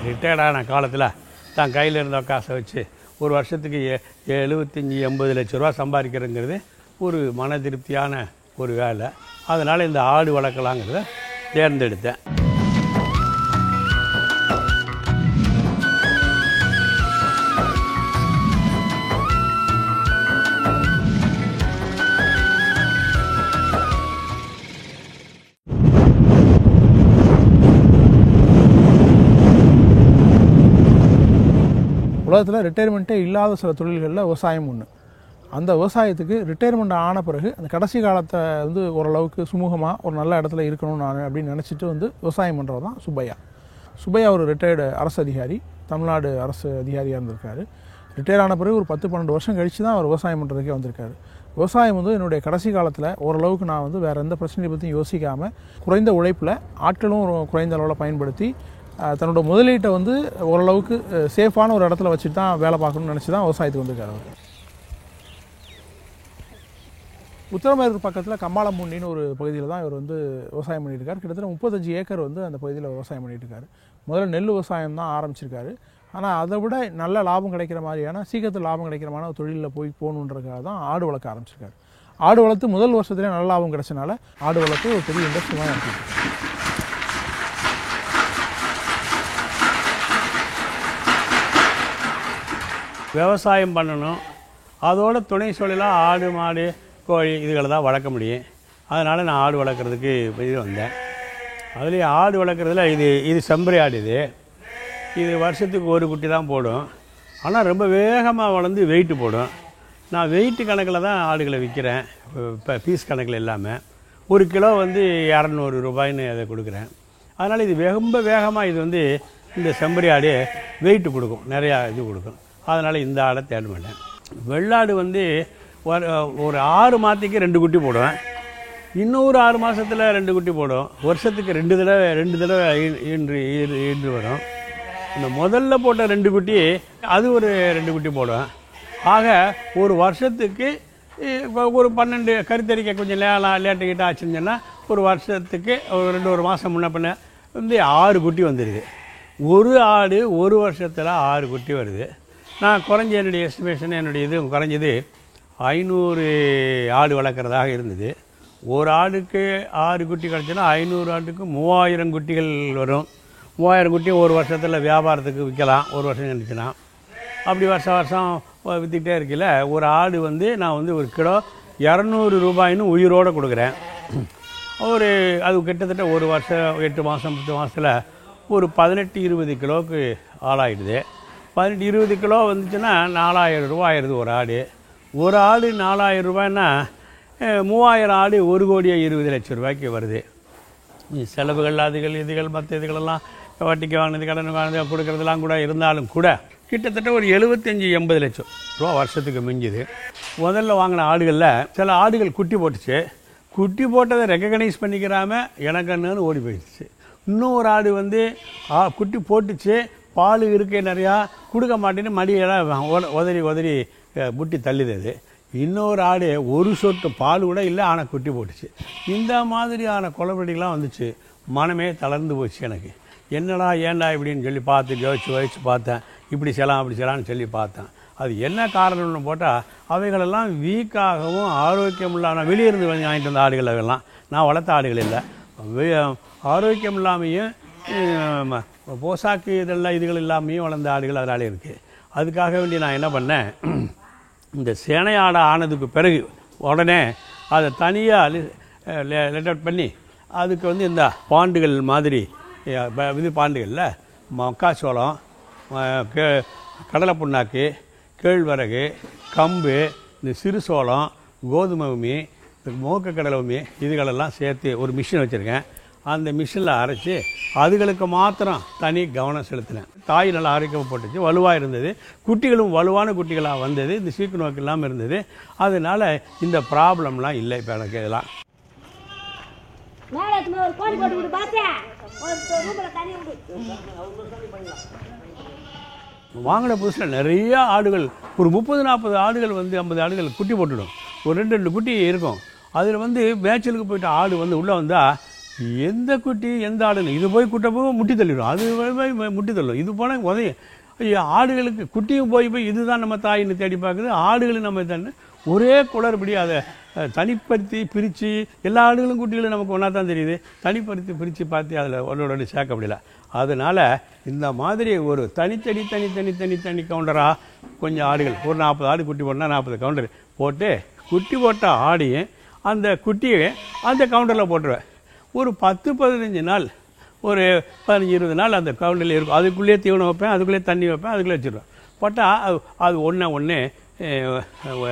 ரிட்டையர்டான காலத்தில் தான் கையில் இருந்த காசை வச்சு ஒரு வருஷத்துக்கு 75-80 லட்ச ரூபா சம்பாதிக்கிறதுங்கிறது ஒரு மன திருப்தியான ஒரு வேலை. அதனால் இந்த ஆடு வளர்க்கலாங்கிறத தேர்ந்தெடுத்தேன். உலகத்தில் ரிட்டையர்மெண்ட்டே இல்லாத சில தொழில்களில் விவசாயம் ஒன்று. அந்த விவசாயத்துக்கு ரிட்டையர்மெண்ட் ஆன பிறகு அந்த கடைசி காலத்தை ஓரளவுக்கு சுமூகமாக ஒரு நல்ல இடத்துல இருக்கணும் நான் அப்படின்னு நினச்சிட்டு விவசாயம் பண்ணுறது தான் சுப்பையா. சுப்பையா ஒரு ரிட்டையர்டு அரசு அதிகாரி, தமிழ்நாடு அரசு அதிகாரியாக இருந்திருக்காரு. ரிட்டையர் ஆன பிறகு ஒரு 10-12 வருஷம் கழித்து தான் அவர் விவசாயம் பண்ணுறதுக்கே வந்திருக்காரு. விவசாயம் என்னுடைய கடைசி காலத்தில் ஓரளவுக்கு நான் வேறு எந்த பிரச்சனையை பற்றியும் யோசிக்காமல் குறைந்த உழைப்பில் ஆட்களும் குறைந்த அளவில் பயன்படுத்தி தன்னோட முதலீட்டை ஓரளவுக்கு சேஃபான ஒரு இடத்துல வச்சுட்டு தான் வேலை பார்க்கணும்னு நினச்சி தான் விவசாயத்துக்கு வந்திருக்காரு அவர். உத்தரமேரூர் பக்கத்தில் கம்மாளம்பூண்டின்னு ஒரு பகுதியில் தான் இவர் விவசாயம் பண்ணியிருக்காரு. கிட்டத்தட்ட 35 ஏக்கர் அந்த பகுதியில் விவசாயம் பண்ணிட்டுருக்காரு. முதல்ல நெல் விவசாயம் தான் ஆரம்பிச்சிருக்காரு. ஆனால் அதை விட நல்ல லாபம் கிடைக்கிற மாதிரியான சீக்கிரத்தில் லாபம் கிடைக்கிற மாதிரி ஒரு தொழிலில் போகணுன்றதுக்காக தான் ஆடு வளர்க்க ஆரம்பிச்சிருக்காரு. ஆடு வளர்த்து முதல் வருஷத்துலேயே நல்ல லாபம் கிடைச்சனால ஆடு வளர்த்து ஒரு பெரிய இண்டஸ்ட்ரியாக இருக்குது. விவசாயம் பண்ணணும், அதோட துணை தொழிலாக ஆடு மாடு கோழி இதுகளை தான் வளர்க்க முடியும். அதனால் நான் ஆடு வளர்க்குறதுக்கு இது வந்தேன். அதுலேயும் ஆடு வளர்க்குறதுல இது செம்பரி ஆடு. இது வருஷத்துக்கு ஒரு குட்டி தான் போடும். ஆனால் ரொம்ப வேகமாக வளர்ந்து வெயிட்டு போடும். நான் வெயிட்டு கணக்கில் தான் ஆடுகளை விற்கிறேன். இப்போ பீஸ் கணக்கில் இல்லாமல் 1 கிலோ 200 ரூபாய்ன்னு அதை கொடுக்குறேன். அதனால் இது ரொம்ப வேகமாக இது இந்த செம்பரி ஆடு வெயிட்டு கொடுக்கும், நிறையா இது கொடுக்கும். அதனால் இந்த ஆடை தேட மாட்டேன். வெள்ளாடு ஒரு 6 மாதத்துக்கு 2 குட்டி போடுவேன். இன்னொரு 6 மாதத்தில் 2 குட்டி போடும். வருஷத்துக்கு 2 தடவை ஈன்று வரும். இந்த முதல்ல போட்ட 2 குட்டி அது ஒரு 2 குட்டி போடுவேன். ஆக ஒரு வருஷத்துக்கு ஒரு 12 கருத்தரிக்கை கொஞ்சம் லேட்டுக்கிட்ட ஆச்சுன்னு சொன்னால் ஒரு வருஷத்துக்கு ஒரு மாதம் முன்ன பின்ன 6 குட்டி வந்துடுது. ஒரு ஆடு ஒரு வருஷத்தில் 6 குட்டி வருது. நான் குறைஞ்ச என்னுடைய எஸ்டிமேஷன் இது குறைஞ்சது 500 ஆடு வளர்க்குறதாக இருந்தது. ஒரு ஆடுக்கு 6 குட்டி கிடச்சுன்னா 500 ஆட்டுக்கு 3000 குட்டிகள் வரும். 3000 குட்டி ஒரு வருஷத்தில் வியாபாரத்துக்கு விற்கலாம். ஒரு வருஷம் இருந்துச்சுன்னா அப்படி வருஷம் விற்றுக்கிட்டே இருக்கல. ஒரு ஆடு நான் 1 கிலோ 200 ரூபாயின்னு உயிரோடு கொடுக்குறேன். அது கிட்டத்தட்ட ஒரு வருஷம் 8 மாதம் 10 மாதத்தில் ஒரு 18-20 கிலோவுக்கு ஆளாயிடுது. 18-20 கிலோ வந்துச்சுன்னா 4000 ரூபா ஆயிடுது ஒரு ஆடு. ஒரு ஆடு 4000 ரூபாய்னா 3000 ஆடு 1,20,00,000 ரூபாய்க்கு வருது. செலவுகள் இதுகள் மற்ற இதுகளெல்லாம் வட்டிக்கு வாங்கினது கடன் வாங்கினது கொடுக்குறதுலாம் கூட இருந்தாலும் கூட கிட்டத்தட்ட ஒரு 75-80 லட்சம் ரூபா வருஷத்துக்கு மிஞ்சுது. முதல்ல வாங்கின ஆடுகளில் சில ஆடுகள் குட்டி போட்டுச்சு. குட்டி போட்டதை ரெக்கக்னைஸ் பண்ணிக்கிறாமல் எனக்குன்னு ஓடி போயிடுச்சு. இன்னொரு ஆடு குட்டி போட்டுச்சு, பால் இருக்க நிறையா கொடுக்க மாட்டேன்னு மடியெல்லாம் உதறி புட்டி தள்ளுது. இன்னொரு ஆடு ஒரு சொட்டு பால் கூட இல்லை, ஆனால் குட்டி போட்டுச்சு. இந்த மாதிரியான குளறுபடிகள்லாம் வந்துச்சு. மனமே தளர்ந்து போச்சு எனக்கு. என்னடா ஏண்டா இப்படின்னு சொல்லி பார்த்து யோசிச்சு பார்த்தேன். இப்படி செய்யலாம் அப்படி செய்யலாம்னு சொல்லி பார்த்தேன். அது என்ன காரணம்னு போட்டால் அவைகளெல்லாம் வீக்காகவும் ஆரோக்கியம் இல்லாமல் வெளியிருந்து வாங்கிட்டு வந்த ஆடுகள் அவையெல்லாம் நான் வளர்த்த ஆடுகள் இல்லை. ஆரோக்கியம் இல்லாமையும் போசாக்கு இதுகள் இல்லாமையும் வளர்ந்த ஆடுகள் அதனாலே இருக்குது. அதுக்காக வேண்டி நான் என்ன பண்ணேன், இந்த சேனை ஆடை ஆனதுக்கு பிறகு உடனே அதை தனியாக லெட்டர் பண்ணி அதுக்கு இந்த பாண்டுகள் மாதிரி இது பாண்டுகளில் மக்காச்சோளம், கடலை புண்ணாக்கு, கேழ்வரகு, கம்பு, இந்த சிறு சோளம், கோதுமை உமி, மோக்க கடலை உமி இதுகளெல்லாம் சேர்த்து ஒரு மிஷின் வச்சுருக்கேன். அந்த மிஷினில் அரைச்சி அதுகளுக்கு மாத்திரம் தனி கவனம் செலுத்தினேன். தாய் நல்லா ஆரோக்கியமாக போட்டுச்சு, வலுவாக இருந்தது. குட்டிகளும் வலுவான குட்டிகளாக வந்தது. இந்த சீக்கு நோக்கு இல்லாமல் இருந்தது. அதனால் இந்த ப்ராப்ளம்லாம் இல்லை இப்போ எனக்கு. இதெல்லாம் வாங்கின புதுசில் நிறைய ஆடுகள், ஒரு 30-40 ஆடுகள் 50 ஆடுகள் குட்டி போட்டுடும். ஒரு 2 குட்டி இருக்கும். அதில் மேய்ச்சலுக்கு போயிட்டு ஆடு உள்ளே வந்தால் எந்த குட்டி எந்த ஆடுன்னு இது போய் குட்டை போய் முட்டி தள்ளிடும், அது போய் முட்டி தள்ளும், இது போனால் உதவி. ஆடுகளுக்கு குட்டியும் போய் இதுதான் நம்ம தாயின்னு தேடி பார்க்குது, ஆடுகளும் நம்ம தானே ஒரே குளறுபடி. அதை தனிப்படுத்தி பிரித்து எல்லா ஆடுகளும் குட்டிகளும் நமக்கு ஒன்றா தான் தெரியுது, தனிப்படுத்தி பிரித்து பார்த்து அதில் ஒன்றோட சேர்க்க முடியல. அதனால் இந்த மாதிரி ஒரு தனி கவுண்டராக கொஞ்சம் ஆடுகள் ஒரு 40 ஆடு குட்டி போட்டால் 40 கவுண்டர் போட்டு குட்டி போட்ட ஆடையும் அந்த குட்டியை அந்த கவுண்டரில் போட்டுருவேன். ஒரு 10-15 நாள், ஒரு 15-20 நாள் அந்த கவுண்டரில் இருக்கும். அதுக்குள்ளேயே தீவனம் வைப்பேன், அதுக்குள்ளேயே தண்ணி வைப்பேன், அதுக்குள்ளே வச்சுருவேன். போட்டால் அது ஒன்று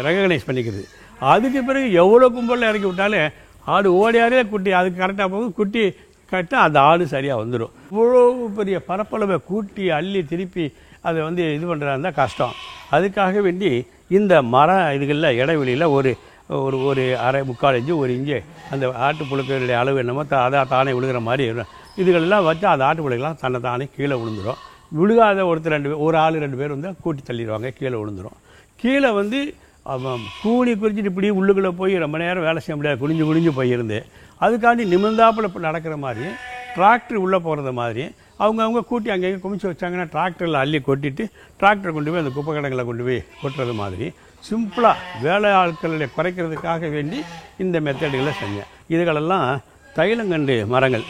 ரெகக்னைஸ் பண்ணிக்கிறது. அதுக்கு பிறகு எவ்வளோ கும்பலில் இறக்கி விட்டாலும் ஆடு ஓடியாரே குட்டி அதுக்கு கரெக்டாக போகும், குட்டி கரெக்டாக அந்த ஆடு சரியாக வந்துடும். இவ்வளோ பெரிய பரப்பளவை கூட்டி அள்ளி திருப்பி அதை இது பண்ணுறதா இருந்தால் கஷ்டம். அதுக்காக வேண்டி இந்த இதுகளில் இடைவெளியில் ஒரு ஒரு ஒரு அரை 3/4 இன்ச்சு 1 இன்ச்சு அந்த ஆட்டு புழுக்களுடைய அளவு என்னமோ அதான் தானே விழுகிற மாதிரி இதுகளெல்லாம் வச்சு அந்த ஆட்டு புழுக்கெல்லாம் தன்னை தானே கீழே விழுந்துடும். விழுகாத ஒரு ஆள் 2 பேர் கூட்டி தள்ளிடுவாங்க, கீழே விழுந்துடும். கீழே கூணி குறிச்சிட்டு இப்படி உள்ளுக்குள்ளே போய் ரொம்ப நேரம் வேலை செய்ய முடியாது, குனிஞ்சு போயிருந்து அதுக்காண்டி நிமிர்ந்தாப்பில் இப்போ நடக்கிற மாதிரி டிராக்டர் உள்ளே போகிறது மாதிரி அவங்க கூட்டி அங்கங்கே குமிச்சு வச்சாங்கன்னா டிராக்டரில் அள்ளி கொட்டிட்டு டிராக்டரை கொண்டு போய் அந்த குப்பை கடங்களை கொண்டு போய் கொட்டுறது மாதிரி சிம்பிளாக வேலை ஆட்களை குறைக்கிறதுக்காக வேண்டி இந்த மெத்தடுகளை செஞ்சேன். இதுகளெல்லாம் தைலங்கண்டு மரங்கள்,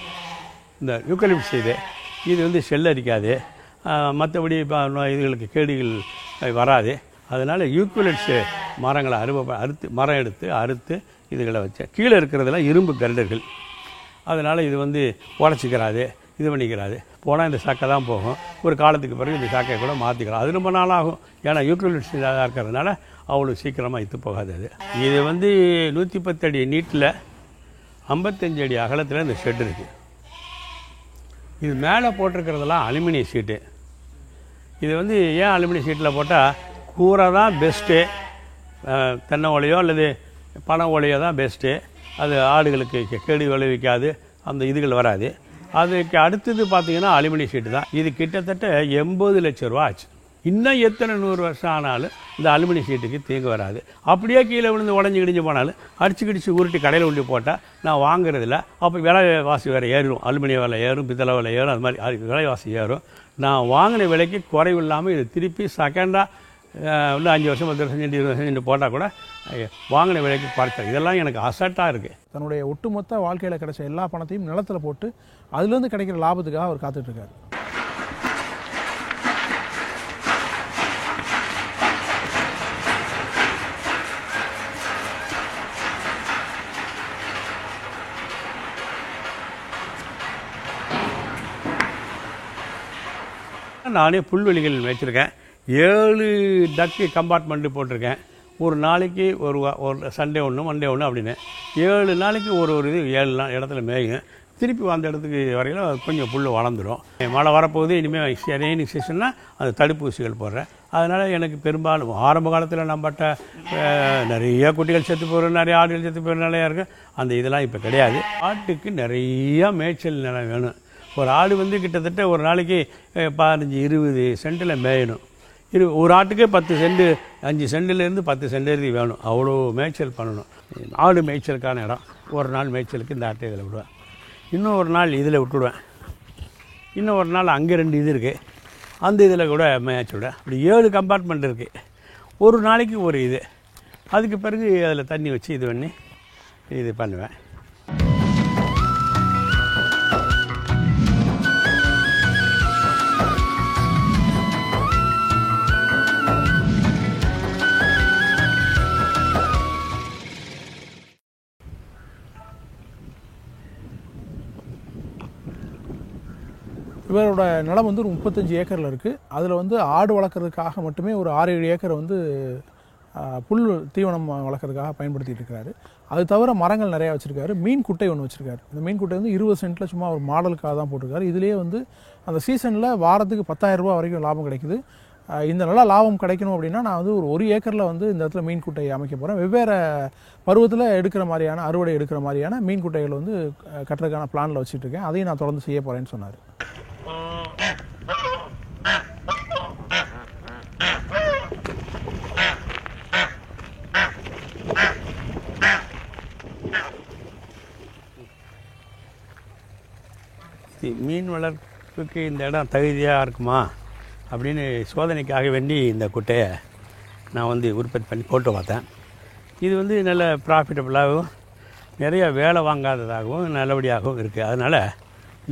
இந்த யூக்கலிப்டஸ் இது செல்லரிக்காது, மற்றபடி இதுகளுக்கு கேடுகள் வராது. அதனால் யூக்கலிப்டஸ் மரங்களை மரம் எடுத்து அறுத்து இதுகளை வச்சேன். கீழே இருக்கிறதெல்லாம் இரும்பு கருடர்கள், அதனால் இது உடச்சிக்கிறாது, இது பண்ணிக்கிறாது. போனால் இந்த சாக்கை தான் போகும். ஒரு காலத்துக்கு பிறகு இந்த சாக்கையை கூட மாற்றிக்கலாம். அது ரொம்ப நாளாகும், ஏன்னா யூக்கலிப்டஸ் இதாக இருக்கிறதுனால அவ்வளோ சீக்கிரமாக இத்து போகாது. அது இது 110 அடி நீட்டில் 55 அடி அகலத்தில் இந்த ஷெட் இருக்குது. இது மேலே போட்டிருக்கிறதெல்லாம் அலுமினியம் ஷீட்டு. இது ஏன் அலுமினியம் ஷீட்டில் போட்டால் கூரை தான் பெஸ்ட்டு, தென்னை ஓலையோ அல்லது பனை ஓலையோ தான் பெஸ்ட்டு. அது ஆடுகளுக்கு கேடு விளைவிக்காது, அந்த இதுகள் வராது. அதுக்கு அடுத்தது பார்த்திங்கன்னா அலுமினியம் ஷீட்டு தான். இது கிட்டத்தட்ட 80 லட்சம் ரூபா ஆச்சு. இன்னும் எத்தனை 100 வருஷம் ஆனாலும் இந்த அலுமினியம் ஷீட்டுக்கு தீங்கு வராது. அப்படியே கீழே விழுந்து உடஞ்சி கிடிஞ்சு போனாலும் அடிச்சு உருட்டி கடையில் உண்டி போட்டால் நான் வாங்குறதில்ல. அப்போ விலைவாசி வேறு ஏறும், அலுமினியம் விலை ஏறும், பித்தளை விலை ஏறும், அது மாதிரி விலைவாசி ஏறும். நான் வாங்கின விலைக்கு குறைவு இல்லாமல் இது திருப்பி செகண்டாக இன்னும் 5 வருஷம் 10 வருஷம் 20 வருஷம் போட்டால் கூட வாங்கின விலைக்கு குறைச்சல். இதெல்லாம் எனக்கு அசட்டாக இருக்குது. தன்னுடைய ஒட்டுமொத்த வாழ்க்கையில் கிடைச்ச எல்லா பணத்தையும் நிலத்தில் போட்டு அதுலேருந்து கிடைக்கிற லாபத்துக்காக அவர் காத்துட்ருக்காரு. நானே புல்வெளிகள் வச்சுருக்கேன். 7 டக்கு கம்பார்ட்மெண்ட்டு போட்டிருக்கேன். ஒரு நாளைக்கு ஒரு சண்டே ஒன்று மண்டே ஒன்று அப்படின்னு 7 நாளைக்கு ஒரு இது 7 இடத்துல மேயுங்க. திருப்பி அந்த இடத்துக்கு வரையில் கொஞ்சம் புல் வளர்ந்துடும். மழை வரப்போகுது, இனிமேல் ரெய்னிங் சீசன்னா அது தடுப்பூசிகள் போடுறேன். அதனால் எனக்கு பெரும்பாலும் ஆரம்ப காலத்தில் நம்மட்ட நிறைய குட்டிகள் செத்து போகிற நிறைய ஆடுகள் செத்து போகிற நிலையாக இருக்குது. அந்த இதெல்லாம் இப்போ கிடையாது. ஆட்டுக்கு நிறையா மேய்ச்சல் நிலம் வேணும். ஒரு ஆடு கிட்டத்தட்ட ஒரு நாளைக்கு 15-20 சென்ட்டில் மேயணும். ஒரு ஆட்டுக்கே 10 சென்ட் 5 சென்டிலேருந்து 10 சென்ட் வேணும். அவ்வளோ மேய்ச்சல் பண்ணணும். ஆடு மேய்ச்சலுக்கான இடம். ஒரு நாள் மேய்ச்சலுக்கு இந்த ஆட்டை இதில் விடுவேன், இன்னும் ஒரு நாள் இதில் விட்டுடுவேன், இன்னும் ஒரு நாள் அங்கே 2 இது இருக்குது, அந்த இதில் கூட மேய்ச்சி விடுவேன். அப்படி 7 கம்பார்ட்மெண்ட் இருக்குது. ஒரு நாளைக்கு ஒரு இது. அதுக்கு பிறகு அதில் தண்ணி வச்சு இது பண்ணி இது பண்ணுவேன். இவரோட நிலம் ஒரு 35 ஏக்கரில் இருக்குது. அதில் ஆடு வளர்க்குறதுக்காக மட்டுமே ஒரு 6-7 ஏக்கர் புல் தீவனம் வளர்க்குறதுக்காக பயன்படுத்திகிட்டு இருக்கிறாரு. அது தவிர மரங்கள் நிறையா வச்சுருக்காரு. மீன் குட்டை ஒன்று வச்சுருக்காரு. இந்த மீன் குட்டை 20 சென்ட்டில் சும்மா ஒரு மாடலுக்காக தான் போட்டிருக்காரு. இதுலேயே அந்த சீசனில் வாரத்துக்கு 10,000 ரூபா வரைக்கும் லாபம் கிடைக்குது. இந்த நல்லா லாபம் கிடைக்கணும் அப்படின்னா நான் ஒரு ஏக்கரில் இந்த இடத்துல மீன் குட்டை அமைக்க போகிறேன். வெவ்வேறு பருவத்தில் எடுக்கிற மாதிரியான அறுவடை எடுக்கிற மாதிரியான மீன் குட்டைகள் கட்டுறதுக்கான பிளானில் வச்சுட்டு இருக்கேன். அதையும் நான் தொடர்ந்து செய்ய போகிறேன்னு சொன்னார். மீன் வளர்ப்புக்கு இந்த இடம் தகுதியாக இருக்குமா அப்படின்னு சோதனைக்காக வேண்டி இந்த குட்டையை நான் வந்து உற்பத்தி பண்ணி போட்டு பார்த்தேன். இது வந்து நல்ல ப்ராஃபிட்டபுளாகவும் நிறைய வேலை வாங்காததாகவும் நல்லபடியாகவும் இருக்குது. அதனால்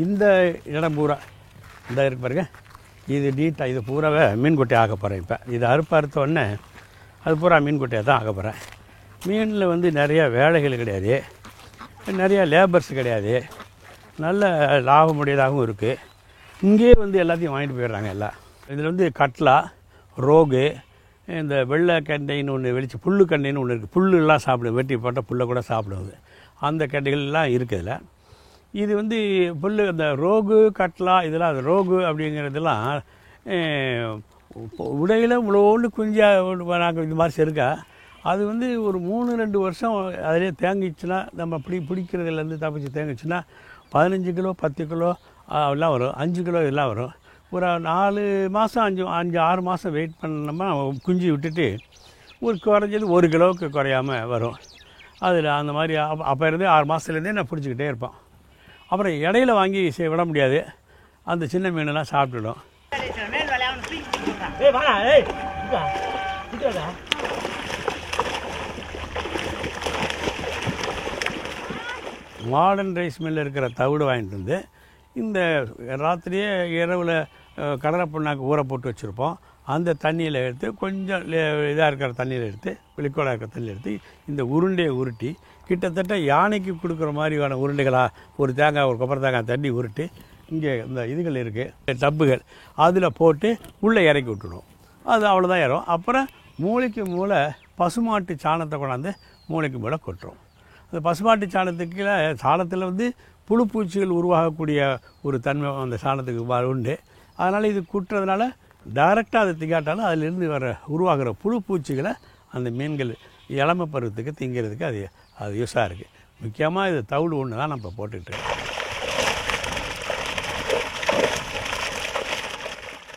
இந்த இடம் பூரா இந்த இருக்கு பாருங்க, இது நீட்டாக இது பூராவே மீன் குட்டை ஆக போகிறேன். இப்போ இது அறுத்த உடனே அது பூரா மீன் குட்டையை தான் ஆக போகிறேன். மீனில் வந்து நிறைய வேலைகள் கிடையாது, நிறைய லேபர்ஸ் கிடையாது, நல்ல லாபமுடையதாகவும் இருக்குது. இங்கேயே வந்து எல்லாத்தையும் வாங்கிட்டு போயிடுறாங்க எல்லாம். இதில் வந்து கட்லா, ரோகு, இந்த வெள்ளை கண்டைன்னு ஒன்று வெளிச்சு புல்லு கண்டைன்னு ஒன்று இருக்குது. புல்லுலாம் சாப்பிடும், வெட்டி போட்டால் புல்லை கூட சாப்பிடுவது. அந்த கண்டைகள்லாம் இருக்குதுல. இது வந்து புல் அந்த ரோகு கட்லா இதெல்லாம் அது ரோகு அப்படிங்கிறதெல்லாம் உடையில் இவ்வளோண்டு குஞ்சாக நாங்கள் இது மாதிரி இருக்கா. அது வந்து ஒரு 3-2 வருஷம் அதிலே தேங்கிச்சுன்னா நம்ம பிடிக்கிறதுலேருந்து தப்பிச்சு தேங்கிச்சுன்னா 15 கிலோ 10 கிலோ எல்லாம் வரும், 5 கிலோ இதெல்லாம் வரும். ஒரு 4 மாதம் 5-6 மாதம் வெயிட் பண்ணோம்னா குஞ்சு விட்டுட்டு ஒரு குறைஞ்சது 1 கிலோவுக்கு குறையாமல் வரும். அதில் அந்த மாதிரி அப்போ இருந்தே 6 மாதத்துலேருந்தே நான் பிடிச்சிக்கிட்டே இருப்பேன். அப்புறம் இடையில வாங்கி விட முடியாது, அந்த சின்ன மீனெல்லாம் சாப்பிட்டுடும். மாடர்ன் ரைஸ் மில்லில் இருக்கிற தவிடு வாங்கிட்டு வந்து இந்த ராத்திரியே இரவில் கடலை புண்ணாக்கு ஊற போட்டு வச்சுருப்போம். அந்த தண்ணியில் எடுத்து கொஞ்சம் இதாக இருக்கிற தண்ணியில் எடுத்து லிக்விடாக இருக்கிற தண்ணியில் எடுத்து இந்த உருண்டையை உருட்டி கிட்டத்தட்ட யானைக்கு கொடுக்குற மாதிரியான உருண்டைகளாக ஒரு தேங்காய் ஒரு கொப்பரை தேங்காய் தண்ணி உருட்டி இங்கே இந்த இதுகள் இருக்குது டப்புகள் அதில் போட்டு உள்ளே இறக்கி விட்டுடும். அது அவ்வளோதான் ஏறும். அப்புறம் மூளைக்கு மூளை பசுமாட்டு சாணத்தை கொண்டாந்து மூளைக்கு மூளை கொட்டுரும். அந்த பசுமாட்டு சாணத்தில் வந்து புழு பூச்சிகள் உருவாகக்கூடிய ஒரு தன்மை அந்த சாணத்துக்கு உண்டு. அதனால் இது கூட்டுறதுனால டைரெக்டாக அதை திங்காட்டாலும் அதிலிருந்து உருவாகிற புழு பூச்சிகளை அந்த மீன்கள் இளமை பருவத்துக்கு திங்கிறதுக்கு அது யூஸாக இருக்குது. முக்கியமாக இது தவிடு ஒன்று தான் நம்ம போட்டுக்கிட்டு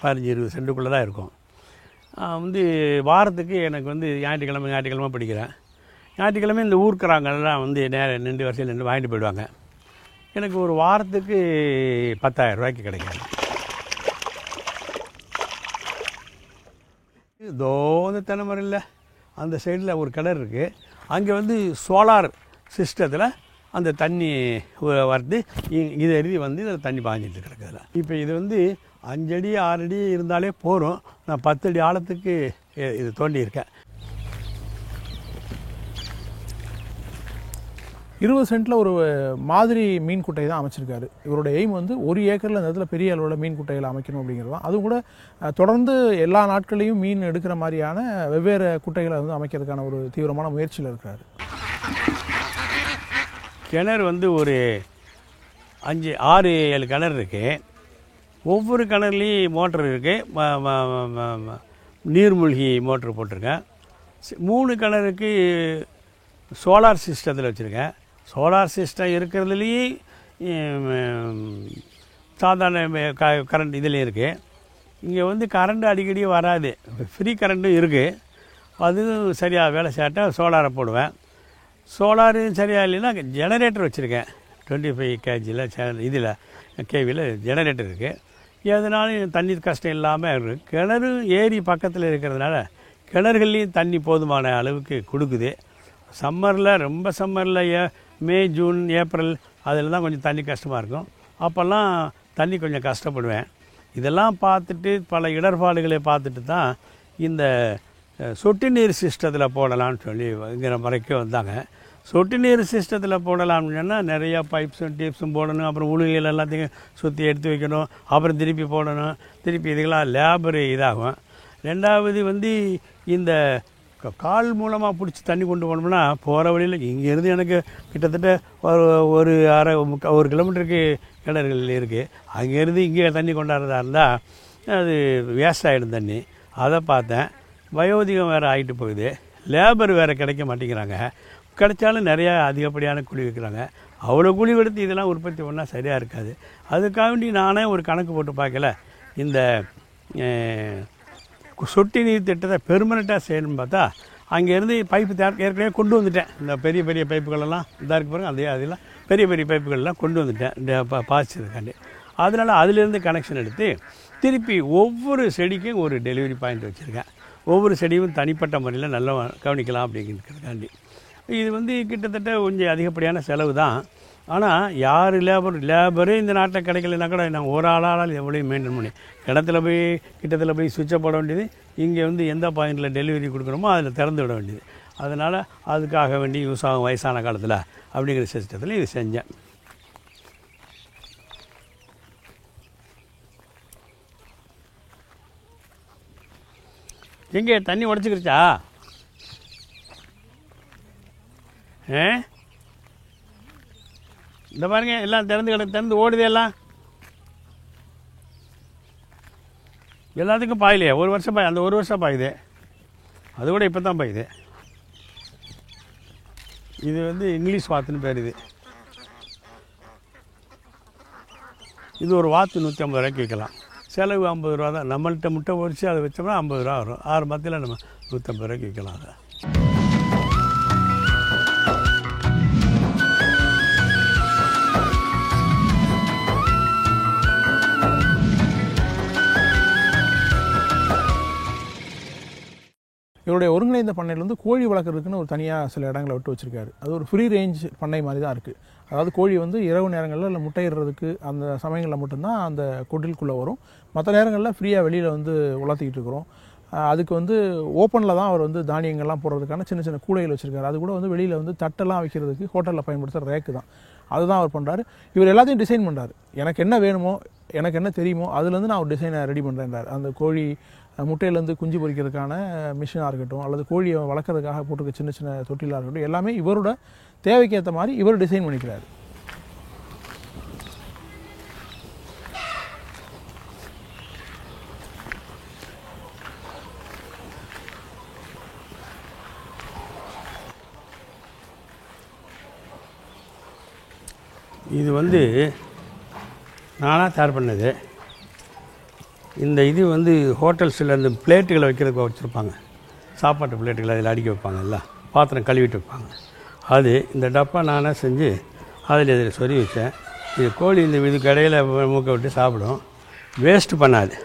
15-20 சென்ட்டுக்குள்ளே தான் இருக்கும். வந்து வாரத்துக்கு எனக்கு வந்து ஞாயிற்றுக்கிழமை பிடிக்கிறேன். ஞாயிற்றுக்கிழமை இந்த ஊர்க்காரங்கெல்லாம் வந்து நேரம் நின்று வரிசையில் நின்று வாங்கிட்டு போயிடுவாங்க. எனக்கு ஒரு வாரத்துக்கு 10,000 ரூபாய்க்கு கிடைக்கும். இந்த தென்னைமரம் அந்த சைடில் ஒரு கிணறு இருக்குது. அங்கே வந்து சோலார் சிஸ்டத்தில் அந்த தண்ணி வருது. இதை எழுதி வந்து இதில் தண்ணி பாஞ்சிட்டு கிடக்குதுல. இப்போ இது வந்து 5 அடி 6 அடி இருந்தாலே போகும். நான் 10 அடி ஆழத்துக்கு இது தோண்டியிருக்கேன். 20 சென்ட்டில் ஒரு மாதிரி மீன் குட்டையை தான் அமைச்சிருக்காரு. இவரோட எய்ம் வந்து 1 ஏக்கரில் அந்த இடத்துல பெரிய அளவோட மீன் குட்டைகளை அமைக்கணும் அப்படிங்கிறது தான். அதுவும் கூட தொடர்ந்து எல்லா நாட்களையும் மீன் எடுக்கிற மாதிரியான வெவ்வேறு குட்டைகளை வந்து அமைக்கிறதுக்கான ஒரு தீவிரமான முயற்சியில் இருக்கிறாரு. கிணறு வந்து ஒரு 5-6-7 கிணறு இருக்குது. ஒவ்வொரு கிணறுலேயும் மோட்டர் இருக்குது, நீர்மூழ்கி மோட்ரு போட்டிருக்கேன். 3 கிணறுக்கு சோலார் சிஸ்டத்தில் வச்சுருக்கேன். சோலார் சிஸ்டம் இருக்கிறதுலேயே சாதாரண கரண்ட் இதுலேயும் இருக்குது. இங்கே வந்து கரண்ட்டு அடிக்கடி வராது, ஃப்ரீ கரண்ட்டும் இருக்குது. அதுவும் சரியாக வேலை செய்யாட்டால் சோலாரை போடுவேன். சோலாரு சரியாக இல்லைன்னா ஜெனரேட்டர் வச்சுருக்கேன். 25 kg இதில் கேவியில் ஜெனரேட்டர் இருக்குது. எதனாலும் தண்ணீர் கஷ்டம் இல்லாமல் இருக்குது. கிணறு ஏரி பக்கத்தில் இருக்கிறதுனால கிணறுகள்லேயும் தண்ணி போதுமான அளவுக்கு கொடுக்குது. ரொம்ப சம்மரில் மே ஜூன் ஏப்ரல் அதில் தான் கொஞ்சம் தண்ணி கஷ்டமாக இருக்கும். அப்போல்லாம் தண்ணி கொஞ்சம் கஷ்டப்படுவேன். இதெல்லாம் பார்த்துட்டு பல இடர்பாடுகளை பார்த்துட்டு தான் இந்த சொட்டு நீர் சிஸ்டத்தில் போடலான்னு சொல்லி இங்கிற வரைக்கும் வந்தாங்க. சொட்டு நீர் சிஸ்டத்தில் போடலாம்னு சொன்னால் நிறையா பைப்ஸும் டியூப்ஸும் போடணும், அப்புறம் உழுகைகள் எல்லாத்தையும் சுற்றி எடுத்து வைக்கணும், அப்புறம் திருப்பி போடணும், திருப்பி இதுக்கெல்லாம் லேபரு இதாகும். ரெண்டாவது வந்து இந்த கால் மூலமாக பிடிச்சி தண்ணி கொண்டு போனோம்னா போகிற வழியில் இங்கேருந்து எனக்கு கிட்டத்தட்ட ஒரு கிலோமீட்டருக்கு கிணறுகள் இருக்குது. அங்கேருந்து இங்கே தண்ணி கொண்டாடுறதா இருந்தால் அது வேஸ்ட் ஆகிடும் தண்ணி. அதை பார்த்தேன். வயோதிகம் வேறு ஆகிட்டு போகுது, லேபர் வேறு கிடைக்க மாட்டேங்கிறாங்க. கிடைச்சாலும் நிறையா அதிகப்படியான கூலி வைக்கிறாங்க. அவ்வளோ கூலி கொடுத்து இதெல்லாம் உற்பத்தி பண்ணால் சரியாக இருக்காது. அதுக்காக வேண்டி நானே ஒரு கணக்கு போட்டு பார்க்கல, இந்த சொட்டு நீர் திட்டத்தை பெர்மனெண்ட்டாக செய்யணும்னு பார்த்தா அங்கேருந்து பைப்பு ஏற்கனவே கொண்டு வந்துட்டேன். இந்த பெரிய பெரிய பைப்புகளெல்லாம் இதாக இருக்கு பாருங்க, அதெல்லாம் பெரிய பெரிய பைப்புகள்லாம் கொண்டு வந்துட்டேன் இந்த பாய்ச்சதுக்காண்டி. அதனால் அதிலேருந்து கனெக்ஷன் எடுத்து திருப்பி ஒவ்வொரு செடிக்கும் ஒரு டெலிவரி பாயிண்ட் வச்சுருக்கேன். ஒவ்வொரு செடியும் தனிப்பட்ட முறையில் நல்லா கவனிக்கலாம் அப்படிங்கிறதுக்காண்டி. இது கிட்டத்தட்ட கொஞ்சம் அதிகப்படியான செலவு தான். ஆனால் யார் லேபரே இந்த நாட்டில் கிடைக்கலனா கூட நான் ஒரு ஆளால் எவ்வளோ மெயின்டைன் பண்ணி கிட்டத்தில் போய் சுவிட்சை போட வேண்டியது, இங்கே எந்த பாயிண்டில் டெலிவரி கொடுக்குறோமோ அதில் திறந்து விட வேண்டியது. அதனால் அதுக்காக வேண்டி யூஸ் ஆகும் வயசான காலத்தில் அப்படிங்கிற சிஸ்டத்தில் இது செஞ்சேன். எங்கே தண்ணி உடச்சிக்கிருச்சா? இந்த பாருங்க, எல்லாம் திறந்து ஓடுது. எல்லாத்துக்கும் பாயிலையே, ஒரு வருஷம் அந்த ஒரு வருஷம் பாயுது. அது கூட இப்போ தான் பாயுது. இது இங்கிலீஷ் வாத்துன்னு பேர். இது ஒரு வாத்து 150 ரூபாய்க்கு விற்கலாம். செலவு 50 ரூபா தான். நம்மள்கிட்ட முட்டை பொரிச்சு அதை வச்சோம்னா 50 ரூபா வரும். 6 மத்தியில் நம்ம 150 ரூபாய்க்கு விற்கலாம். அதை இவருடைய ஒருங்கிணைந்த பண்ணையில் கோழி வளர்க்குறதுக்குன்னு ஒரு தனியாக சில இடங்களை விட்டு வச்சுருக்காரு. அது ஒரு ஃப்ரீ ரேஞ்ச் பண்ணை மாதிரி தான் இருக்குது. அதாவது கோழி இரவு நேரங்களில் இல்லை முட்டையிடுறதுக்கு அந்த சமயங்களில் மட்டும்தான் அந்த கொட்டிலுக்குள்ளே வரும். மற்ற நேரங்களில் ஃப்ரீயாக வெளியில் வளர்த்திக்கிட்டு இருக்கிறோம். அதுக்கு ஓப்பனில் தான் அவர் தானியங்கள்லாம் போடுறதுக்கான சின்ன சின்ன கூடைகள் வச்சுருக்காரு. அது கூட வெளியில் தட்டெல்லாம் வைக்கிறதுக்கு ஹோட்டலில் பயன்படுத்துகிற ரேக்கு தான். அதுதான் அவர் பண்ணுறாரு. இவர் எல்லாத்தையும் டிசைன் பண்ணுறாரு. எனக்கு என்ன வேணுமோ, எனக்கு என்ன தெரியுமோ அதுலேருந்து நான் ஒரு டிசைனை ரெடி பண்ணுறேன்றார். அந்த கோழி முட்டையிலேருந்து குஞ்சு பொரிக்கிறதுக்கான மிஷினாக இருக்கட்டும், அல்லது கோழியை வளர்க்குறதுக்காக போட்டிருக்க சின்ன சின்ன தொட்டிலாக இருக்கட்டும், எல்லாமே இவரோட தேவைக்கு ஏற்ற மாதிரி இவர் டிசைன் பண்ணிக்கிறார். இது நானாக தயார் பண்ணது. இந்த இது ஹோட்டல்ஸில் அந்த பிளேட்டுகளை வைக்கிறதுக்கு வச்சுருப்பாங்க. சாப்பாட்டு பிளேட்டுகளை அதில் அடுக்கி வைப்பாங்க. எல்லாம் பாத்திரம் கழுவிட்டு வைப்பாங்க. அது இந்த டப்பா நானாக செஞ்சு இதில் சொறி வச்சேன். இது கோழி இதுக்கு இடையில் மூக்க விட்டு சாப்பிடும். வேஸ்ட்டு பண்ணாது.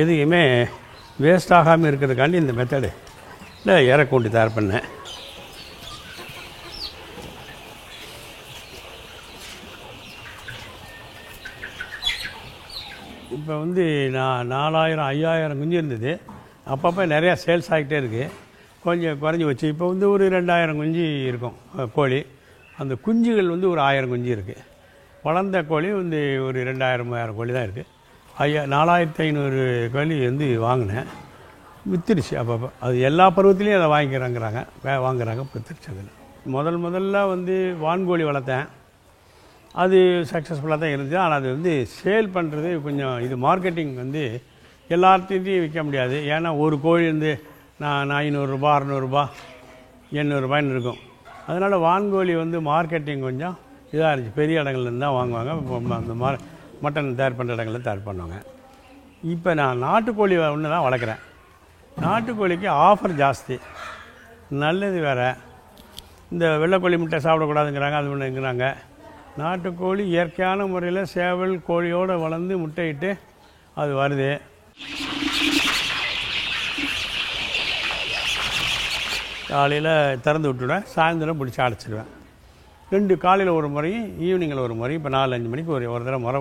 எதுவுமே வேஸ்ட் ஆகாமல் இருக்கிறதுக்காண்டி இந்த மெத்தடு இல்லை இறக்கூண்டி தயார் பண்ணேன். இப்போ நான் 4000 5000 குஞ்சு இருந்தது. அப்பப்போ நிறையா சேல்ஸ் ஆகிட்டே இருக்குது. கொஞ்சம் குறைஞ்சி வச்சு இப்போ ஒரு 2000 குஞ்சு இருக்கும் கோழி. அந்த குஞ்சுகள் ஒரு 1000 குஞ்சு இருக்குது. வளர்ந்த கோழி ஒரு 2000 3000 கோழி தான் இருக்குது. 4500 கோழி வாங்கினேன். வித்துருச்சு. அப்பப்போ அது எல்லா பருவத்துலேயும் அதை வாங்குறாங்க வித்துருச்சு. அதில் முதல்ல வான்கோழி வளர்த்தேன். அது சக்ஸஸ்ஃபுல்லாக தான் இருந்துச்சு. ஆனால் அது சேல் பண்ணுறது கொஞ்சம் இது மார்க்கெட்டிங் எல்லாத்தையும் விற்க முடியாது. ஏன்னா ஒரு கோழி நான் 500 ரூபா 600 ரூபா 800 ரூபாய்ன்னு இருக்கும். அதனால் வான்கோழி மார்க்கெட்டிங் கொஞ்சம் இதாக இருந்துச்சு. பெரிய இடங்கள்லேருந்து தான் வாங்குவாங்க. அந்த மட்டன் தயார் பண்ணுற இடங்களில் தயார் பண்ணுவாங்க. இப்போ நான் நாட்டுக்கோழி ஒன்று தான் வளர்க்குறேன். நாட்டுக்கோழிக்கு ஆஃபர் ஜாஸ்தி, நல்லது வேறு. இந்த வெள்ளைக்கோழி முட்டை சாப்பிடக்கூடாதுங்கிறாங்க, அது ஒன்றுங்கிறாங்க. நாட்டுக்கோழி இயற்கையான முறையில் சேவல் கோழியோடு வளர்ந்து முட்டையிட்டு அது வருது. காலையில் திறந்து விட்டுவிடுவேன், சாயந்தரம் பிடிச்சி அடைச்சிடுவேன். 2 காலையில் ஒரு முறையும் ஈவினிங்கில் ஒரு முறையும். இப்போ 4-5 மணிக்கு ஒரு தடவை முறை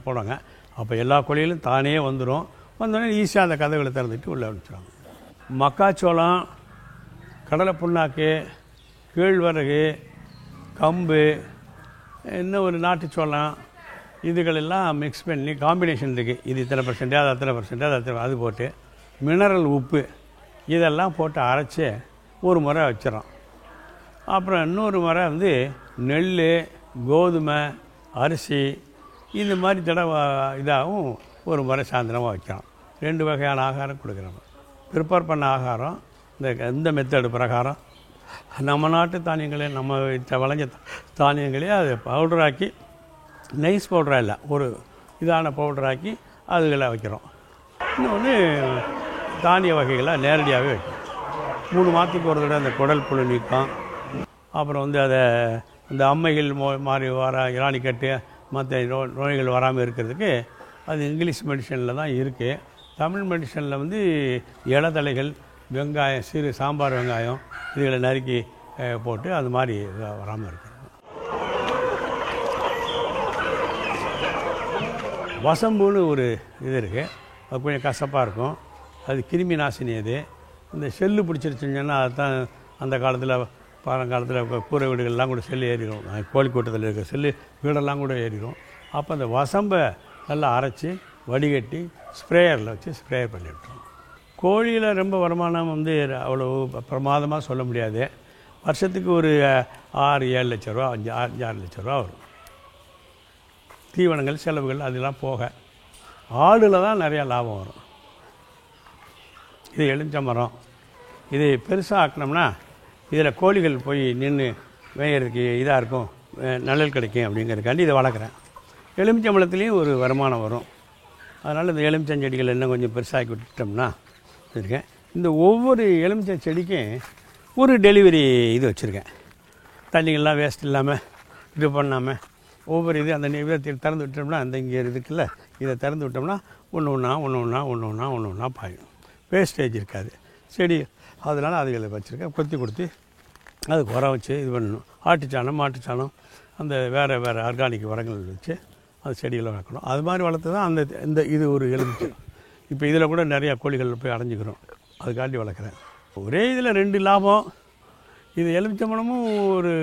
போடுவாங்க. அப்போ எல்லா கோழிகளும் தானே வந்தோடனே ஈஸியாக அந்த கதவுகளை திறந்துட்டு உள்ளே அனுப்பிச்சிடுவாங்க. மக்காச்சோளம், கடலை புண்ணாக்கு, கேழ்வரகு, கம்பு, இன்னும் ஒரு நாட்டுச்சோளம், இதுகளெல்லாம் மிக்ஸ் பண்ணி காம்பினேஷன் இருக்குது. இது இத்தனை பர்சன்டேஜ், அது அத்தனை பர்சன்டேஜ், அது போட்டு மினரல் உப்பு இதெல்லாம் போட்டு அரைச்சி ஒரு முறை வச்சிடறோம். அப்புறம் இன்னொரு முறை நெல், கோதுமை, அரிசி இந்த மாதிரி தடவை இதாகவும் ஒரு முறை சாயந்தரமாக வைக்கிறோம். 2 வகையான ஆகாரம் கொடுக்குறோம். ப்ரிப்பேர் பண்ண ஆகாரம் இந்த மெத்தடு பிரகாரம் நம்ம நாட்டு தானியங்களே, நம்ம விளைஞ்ச தானியங்களே அதை பவுடராக்கி, நைஸ் பவுடராக இல்லை, ஒரு இதான பவுடராக்கி அதுகளை வைக்கிறோம். இன்னொன்று தானிய வகைகளை நேரடியாகவே வைக்கிறோம். 3 மாதத்துக்கு ஒரு தடவை அந்த குடல் புழு நீக்கம், அப்புறம் அதை இந்த அம்மைகள் மாதிரி வர இராணிக்கட்டு மற்ற நோய்கள் வராமல் இருக்கிறதுக்கு அது இங்கிலீஷ் மெடிசனில் தான் இருக்குது. தமிழ் மெடிசனில் வந்து இலதழைகள், வெங்காயம், சிறு சாம்பார் வெங்காயம் இதுகளை நறுக்கி போட்டு அது மாதிரி வராமல் இருக்குது. வசம்புன்னு ஒரு இது இருக்குது, அது கொஞ்சம் கசப்பாக இருக்கும். அது கிருமி நாசினி. அது இந்த செல்லு பிடிச்சிருச்சுன்னா அதுதான் அந்த காலத்தில் பழங்காலத்தில் கூரை வீடுகள்லாம் கூட செல்லு ஏறிடும். கோழிக்கூட்டத்தில் இருக்கிற செல்லு வீடெல்லாம் கூட ஏறிடும். அப்போ அந்த வசம்பை நல்லா அரைச்சி வடிகட்டி ஸ்ப்ரேயரில் வச்சு ஸ்ப்ரே பண்ணி விட்டுரும். கோழியில் ரொம்ப வருமானம் வந்து அவ்வளோ பிரமாதமாக சொல்ல முடியாது. வருஷத்துக்கு ஒரு 6-7 லட்ச ரூபா, 5-6 லட்ச ரூபா வரும். தீவனங்கள், செலவுகள் அதெல்லாம் போக. ஆடில் தான் நிறையா லாபம் வரும். இது எலுமிச்சை மரம். இது பெருசாக ஆக்கினோம்னா இதில் கோழிகள் போய் நின்று மேயறதுக்கு இதாக இருக்கும், நிழல் கிடைக்கும் அப்படிங்கிறதுக்காண்டி இதை வளர்க்குறேன். எலுமிச்சம்பழத்துலேயும் ஒரு வருமானம் வரும். அதனால் இந்த எலுமிச்சஞ்செடிகள் இன்னும் கொஞ்சம் பெருசாகி விட்டுட்டோம்னா இருக்கேன். இந்த ஒவ்வொரு எலுமிச்சை செடிக்கும் ஒரு டெலிவரி இது வச்சுருக்கேன். தண்ணிகள்லாம் வேஸ்ட் இல்லாமல் இது பண்ணாமல் ஒவ்வொரு இது அந்த இதை திறந்து விட்டோம்னா அந்த இங்கே இருக்குல்ல, இதை திறந்து விட்டோம்னா ஒன்று ஒன்றா பாயும். வேஸ்டேஜ் இருக்காது செடி. அதனால் அதுகளை வச்சுருக்கேன். கொடுத்து அதுக்கு உரம் வச்சு இது பண்ணணும். ஆட்டுச்சாணம், மாட்டுச்சாணம், அந்த வேறு ஆர்கானிக் உரங்கள் வச்சு அது செடிகளை வளர்க்கணும். அது மாதிரி வளர்த்து தான் இந்த இது ஒரு எலுமிச்சை. இப்போ இதில் கூட நிறையா கோழிகள் போய் அடைஞ்சிக்கிறோம். அதுக்காண்டி வளர்க்குறேன். ஒரே இதில் 2 லாபம். இது எலுமிச்சம்பழமும் ஒரு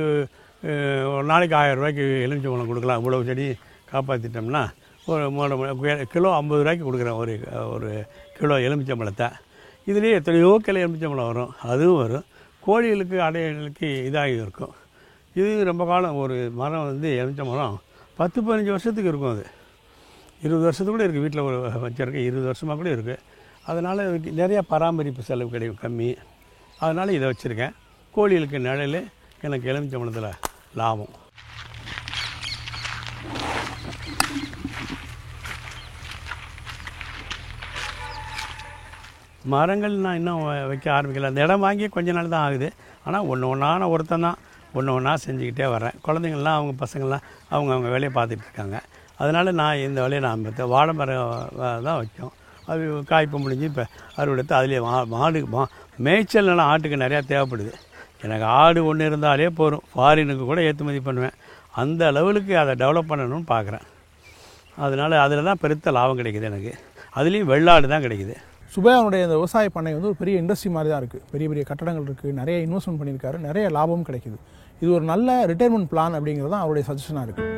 நாளைக்கு 1000 ரூபாய்க்கு எலுமிச்சம்பழம் கொடுக்கலாம். இவ்வளவு செடி காப்பாற்றிட்டோம்னா ஒரு கிலோ 50 ரூபாய்க்கு கொடுக்குறேன். ஒரு கிலோ எலுமிச்சம்பழத்தை. இதுலேயே எத்தனையோ கிலோ எலுமிச்சம்பழம் வரும். அதுவும் வரும். கோழிகளுக்கு அடையாளுக்கு இதாகி இருக்கும். இது ரொம்ப காலம் ஒரு மரம் வந்து எலுமிச்சை மரம் 10-15 வருஷத்துக்கு இருக்கும். அது 20 வருஷத்துக்கு கூட இருக்குது. வீட்டில் ஒரு வச்சுருக்கேன். 20 வருஷமாக கூட இருக்குது. அதனால் நிறையா பராமரிப்பு செலவு கம்மி. அதனால் இதை வச்சுருக்கேன். கோழிகளுக்கு நிழல், எனக்கு எலுமிச்சம்பழத்தில் லாபம். மரங்கள் நான் இன்னும் வைக்க ஆரம்பிக்கல. அந்த இடம் வாங்கி கொஞ்ச நாள் தான் ஆகுது. ஆனால் ஒன்று ஒருத்தன் தான் ஒன்றா செஞ்சுக்கிட்டே வரேன். குழந்தைங்கள்லாம் அவங்க பசங்கள்லாம் அவங்க வேலையை பார்த்துட்டு இருக்காங்க. அதனால் நான் இந்த வேலையை நான் வாழை மரம் தான் வைக்கும். அது காய்ப்பு முடிஞ்சு இப்போ அறுவடை எடுத்து அதுலேயே மாடு மேய்ச்சல்லாம் ஆட்டுக்கு நிறையா தேவைப்படுது. எனக்கு ஆடு ஒன்று இருந்தாலே போதும். ஃபாரினுக்கு கூட ஏற்றுமதி பண்ணுவேன். அந்த லெவலுக்கு அதை டெவலப் பண்ணணும்னு பார்க்குறேன். அதனால் அதில் தான் பெருத்த லாபம் கிடைக்குது எனக்கு. அதுலேயும் வெள்ளாடு தான் கிடைக்குது. சுபையாவுடைய இந்த விவசாய பண்ணை வந்து ஒரு பெரிய இண்டஸ்ட்ரி மாதிரி தான் இருக்குது. பெரிய பெரிய கட்டடங்கள் இருக்குது, நிறைய இன்வெஸ்ட்மெண்ட் பண்ணியிருக்காரு, நிறைய லாபமும் கிடைக்குது. இது ஒரு நல்ல ரிட்டைர்மெண்ட் பிளான் அப்படிங்கிறது தான் அவருடைய சஜஷனாக இருக்குது.